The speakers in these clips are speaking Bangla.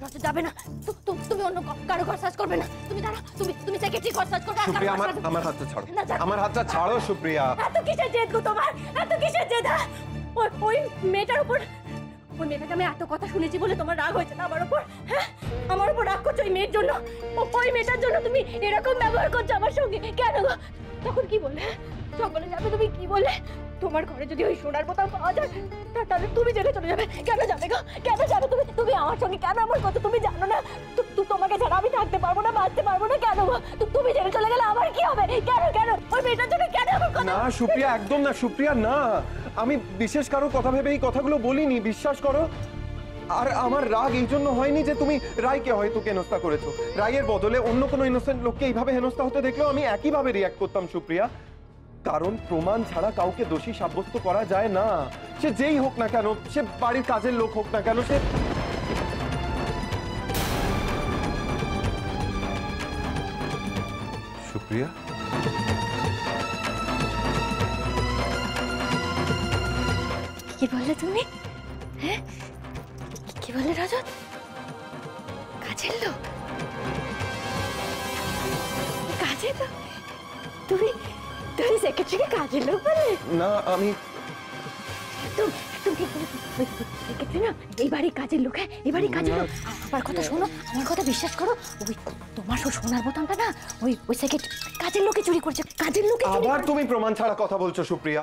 রজত যাবে না, তুমি অন্য কারো ঘর সার্চ করবে না। তুমি দাঁড়াও, তুমি সেক্রেটারি ঘর সার্চ করবে। সুপ্রিয়া, আমার হাতটা ছাড়ো, আমার হাতটা ছাড়ো সুপ্রিয়া। এত কিসের জেদ গো তোমার, এত কিসের জেদ? ওই মেয়েটার উপর, ওই মেয়েটাকে আমি এত কথা শুনেছি বলে তোমার রাগ হয়েছে না আমার উপর? হ্যাঁ, আমার উপর রাগ করছো ওই মেয়ের জন্য? ওই মেয়েটার জন্য তুমি এরকম ব্যবহার করছো আমার সঙ্গে কেন গো? তখন কি বললে? জঙ্গলে যাবে তুমি কি বললে? তোমার ঘরে যদি ওই সোনার বোতাম পাওয়া যায় তাহলে তুমি জেলে চলে যাবে। কেন যাবে গো? কেন যাবে তুমি? তুমি আমার সঙ্গে কেন আমার কথা তুমি জানো না? তোমাকে ছাড়া আমি থাকতে পারবো না, বাঁচতে পারবো না। কেন গো? তুমি জেলে চলে গেলে আমার কি হবে? কেন ওই মেয়েটার জন্য কেন আমার কথা? না সুপ্রিয়া, একদম না সুপ্রিয়া, না। আমি বিশেষ কারোর কথা ভেবে এই কথাগুলো বলিনি, বিশ্বাস করো। আর আমার রাগ এই জন্য হয়নি যে তুমি রায়কে হয়তো হেনস্থা করেছো। রায়ের বদলে অন্য কোনো ইনোসেন্ট লোককে এইভাবে হেনস্থা হতে দেখলেও আমি একইভাবে রিয়াক্ট করতাম সুপ্রিয়া। কারণ প্রমাণ ছাড়া কাউকে দোষী সাব্যস্ত করা যায় না। সে যেই হোক না কেন, সে বাড়ির কাজের লোক হোক না কেন, সে সুপ্রিয়া। কি বললে তুমি? হ্যাঁ, কি বললে রজত? কাজের লোক? কাজের লোক? তুমি সেক্রেটারিকে কাজের লোক বললে? না, আমি সেক্রেটারি না, এই বাড়ির কাজের লোক। হ্যাঁ, এই বাড়ির কাজের লোক। আমার কথা শোনো, আমার কথা বিশ্বাস করো। ওই তোমার সোনার বোতামটা না ওই সেক্রেটারি কাজের লোকে চুরি করছে। কাজের লোকে আবার তুমি প্রমাণ ছাড়া কথা বলছো সুপ্রিয়া।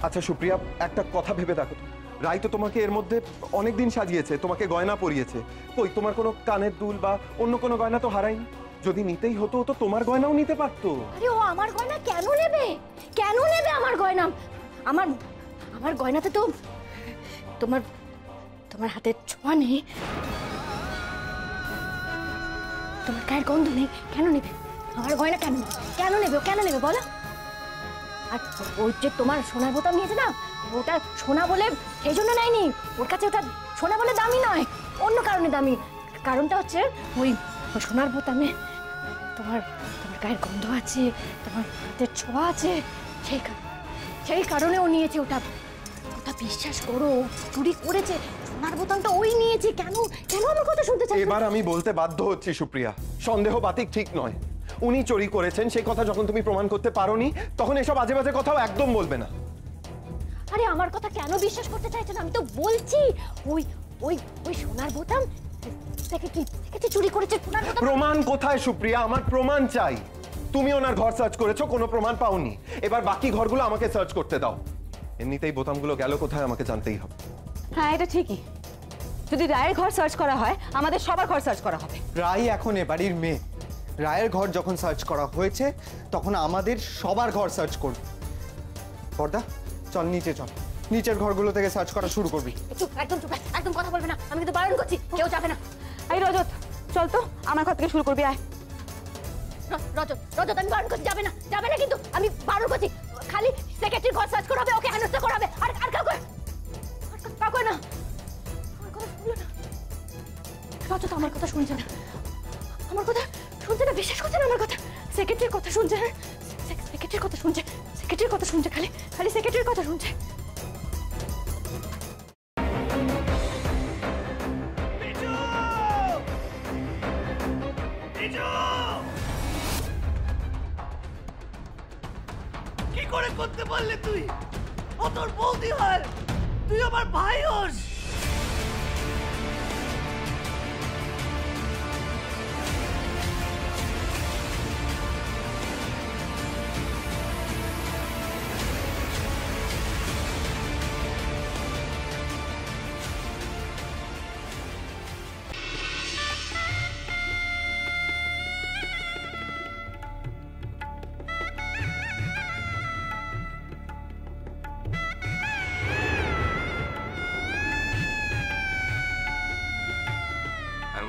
আচ্ছা সুপ্রিয়া, একটা কথা ভেবে দেখো তো, রাই তো তোমাকে এর মধ্যে অনেকদিন সাজিয়েছে, তোমাকে গয়না পরিয়েছে। কই তোমার কোনো কানের দুল বা অন্য কোনো গয়না তো হারায়নি। যদি নিতেই হতো তো তোমার গয়নাও নিতে পারতো। আরে ও আমার গয়না কেন নেবে? কেন নেবে আমার গয়না? আমার গয়নাতে তো তোমার হাতের ছোঁয়া নেই, তোমার গায়ের গন্ধ নেই। কেন নেবে আমার গয়না? কেন নেবে? ও কেন নেবে বলো? আর ওই যে তোমার সোনার বোতাম নিয়েছে না, ওটা সোনা বলে সেই জন্য নেয়নি। ওর কাছে ওটা সোনা বলে দামি নয়, অন্য কারণে দামি। কারণটা হচ্ছে ওই সোনার বোতামে তোমার গায়ের গন্ধ আছে, তোমার হাতের ছোঁয়া আছে। সেই কারণে ও নিয়েছে ওটা। বিশ্বাস করো, চুরি করেছে। সোনার বোতামটা ওই নিয়েছে। কেন আমার কথা শুনতে চাই? এবার আমি বলতে বাধ্য হচ্ছি সুপ্রিয়া, সন্দেহ বাতিক ঠিক নয়। উনি চুরি করেছেন সেই কথা যখন তুমি প্রমাণ করতে পারোনি, তখন এসব আজে বাজে কথাও একদম বলবে না। আরে আমার কথা কেন বিশ্বাস করতে চাইছেন? আমি তো বলছি ওই সোনার বোতাম সেক্রেটারি চুরি করেছে। প্রমাণ কোথায় সুপ্রিয়া? আমার প্রমাণ চাই। তুমি ওনার ঘর সার্চ করেছো, কোনো প্রমাণ পাওনি। এবার বাকি ঘরগুলো আমাকে সার্চ করতে দাও। এমনিতেই বোতামগুলো গেল কোথায় আমাকে জানতেই হবে। হ্যাঁ, এটা ঠিকই। যদি রায়ের ঘর সার্চ করা হয়, আমাদের সবার ঘর সার্চ করা হবে। রায় এখন এ বাড়ির মেয়ে। রায়ের ঘর যখন সার্চ করা হয়েছে তখন আমাদের সবার ঘর সার্চ করবে। পর্দা, চল নিচে চল, নিচের ঘরগুলো থেকে সার্চ করা শুরু করবি। একদম কথা বলবে না, আমি কিন্তু বারণ করছি, কেউ যাবে না। এই রজত, চল তো, আমার ঘর থেকে শুরু করবি। আয় রজত, আমি বারণ করছি, যাবে না কিন্তু আমি বারণ করছি। খালি সেক্রেটারির ঘর সার্চ করা হবে, ওকে হেনস্থা করা হবে। আর কাউকে না। আমার কথা শুনলো না রজত, আমার কথা শুনছে না। আমার কথা শুনছে না, বিশ্বাস করছে না আমার কথা। সেক্রেটারির কথা শুনছে, সেক্রেটারির কথা শুনছে, খালি সেক্রেটারির কথা শুনছে। কি করে করতে পারলে তুই? ও তোর বৌদি হয়, তুই আমার ভাই হোস।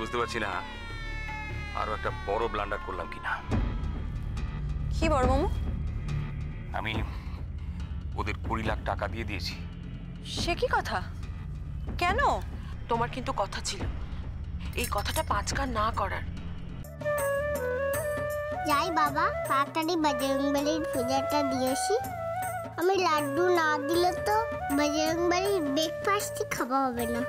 বুঝতে পারছি না আরো একটা বড় ব্লান্ডার করলাম কিনা। কি বড় মামু? আমি ওদের 20 লাখ টাকা দিয়ে দিয়েছি। সে কি কথা? কেন? তোমার কিন্তু কথা ছিল এই কথাটা পাঁচকার না করার। যাই বাবা, তাড়াতাড়ি বজরংবলীর পূজাটা দিয়েছি। আমি লাড্ডু না দিলে তো বজরং বাড়ির ব্রেকফাস্টই খাওয়া হবে না।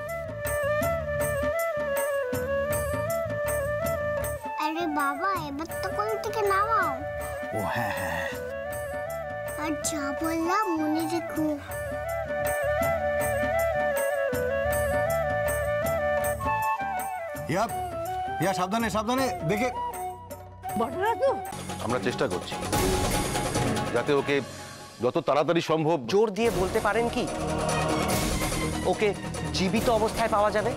আরে বাবা, এবার তো কোল থেকে নামাও। ও হ্যাঁ হ্যাঁ, আর যা বললাম মনে রেখো। ইয়া সাবধানে সাবধানে দেখে। আমরা চেষ্টা করছি যাতে ওকে যত তাড়াতাড়ি সম্ভব। জোর দিয়ে বলতে পারেন কি ওকে জীবিত অবস্থায় পাওয়া যাবে?